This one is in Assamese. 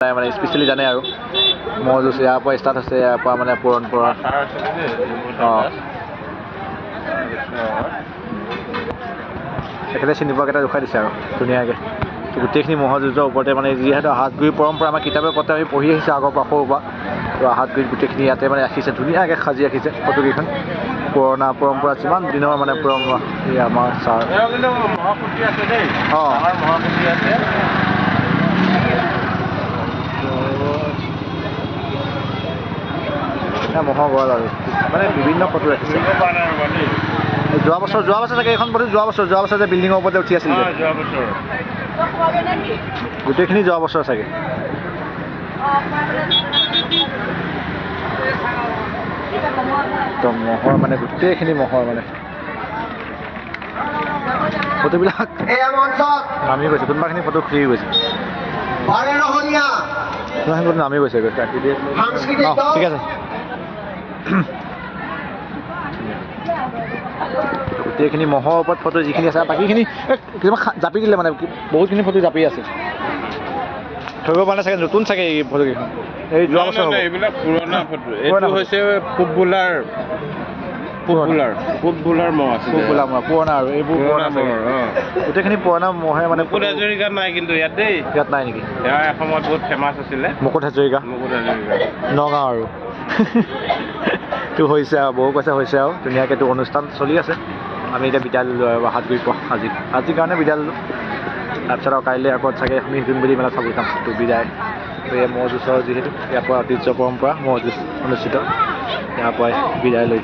মানে স্পেচিয়েলি জানে আৰু ম'হ যুঁজ ইয়াৰ পৰা ষ্টাৰ্ট হৈছে, ইয়াৰ পৰা মানে পৰম্পৰা। তেখেতে চিনি পোৱাকেইটা ৰখাই দিছে আৰু ধুনীয়াকৈ গোটেইখিনি ম'হৰ যুঁজৰ ওপৰতে মানে যিহেতু হাতগুৰি পৰম্পৰা আমাৰ কিতাপে পত্ৰ আমি পঢ়ি আহিছোঁ আগৰ পৰা সৰুৰ পৰা। তো হাতগুৰিত গোটেইখিনি ইয়াতে মানে ৰাখিছে, ধুনীয়াকৈ সাজি ৰাখিছে ফটোকেইখন। পুৰণা পৰম্পৰা যিমান দিনৰ মানে পৰম্পৰা এই আমাৰ ছাৰ ম'হৰ গঁৰাল আৰু মানে বিভিন্ন ফটো ৰাখিছে। যোৱা বছৰ চাগে এইখন ফটো যোৱা বছৰ যে বিল্ডিঙৰ ওপৰতে উঠি আছিল গোটেইখিনি যোৱা বছৰ চাগে। একদম ম'হৰ মানে গোটেইখিনি ম'হৰ মানে ফটোবিলাক নামি গৈছে, কোনোবাখিনি ফটো খুলি গৈছে, নামি গৈছে ঠিক আছে। গোটেইখিনি ম'হৰ ওপৰত ফটো যিখিনি আছে, বাকীখিনি কিছুমান জাপি দিলে মানে বহুতখিনি ফটো জাপি আছে, ধৰিব পৰা নাই চাগে, নতুন চাগে এই ফটোকেইখন। এই যোৱা বছৰ এইবিলাক পুৰণা ফটো। এইটো হৈছে ফুটবলাৰ ম'হ আছে, পুৰণা আৰু এইবোৰ পুৰণা গোটেইখিনি পুৰণা ম'হে মানে। মুকুট হাজৰিকাত নাই কিন্তু ইয়াত দেই, ইয়াত নাই নেকি? এয়া এসময়ত বহুত ফেমাছ আছিলে মুকুট হাজৰিকা নগাঁও আৰু তো হৈছে আৰু বহু কৈছে হৈছে আৰু ধুনীয়াকৈ তো অনুষ্ঠান চলি আছে। আমি এতিয়া বিদায় ল'লোঁ আৰু হাতগুৰি পৰা আজিৰ কাৰণে বিদায় ল'লোঁ। তাৰপিছত আৰু কাইলৈ আকৌ চাগে আমি জোনবিৰি মেলা চাব যাম। তো বিদায়। তো এই ম'হ যুঁজৰ যিহেতু ইয়াৰ পৰা ঐতিহ্য পৰম্পৰা ম'হ যুঁজ অনুষ্ঠিত, ইয়াৰ পৰাই বিদায় লৈ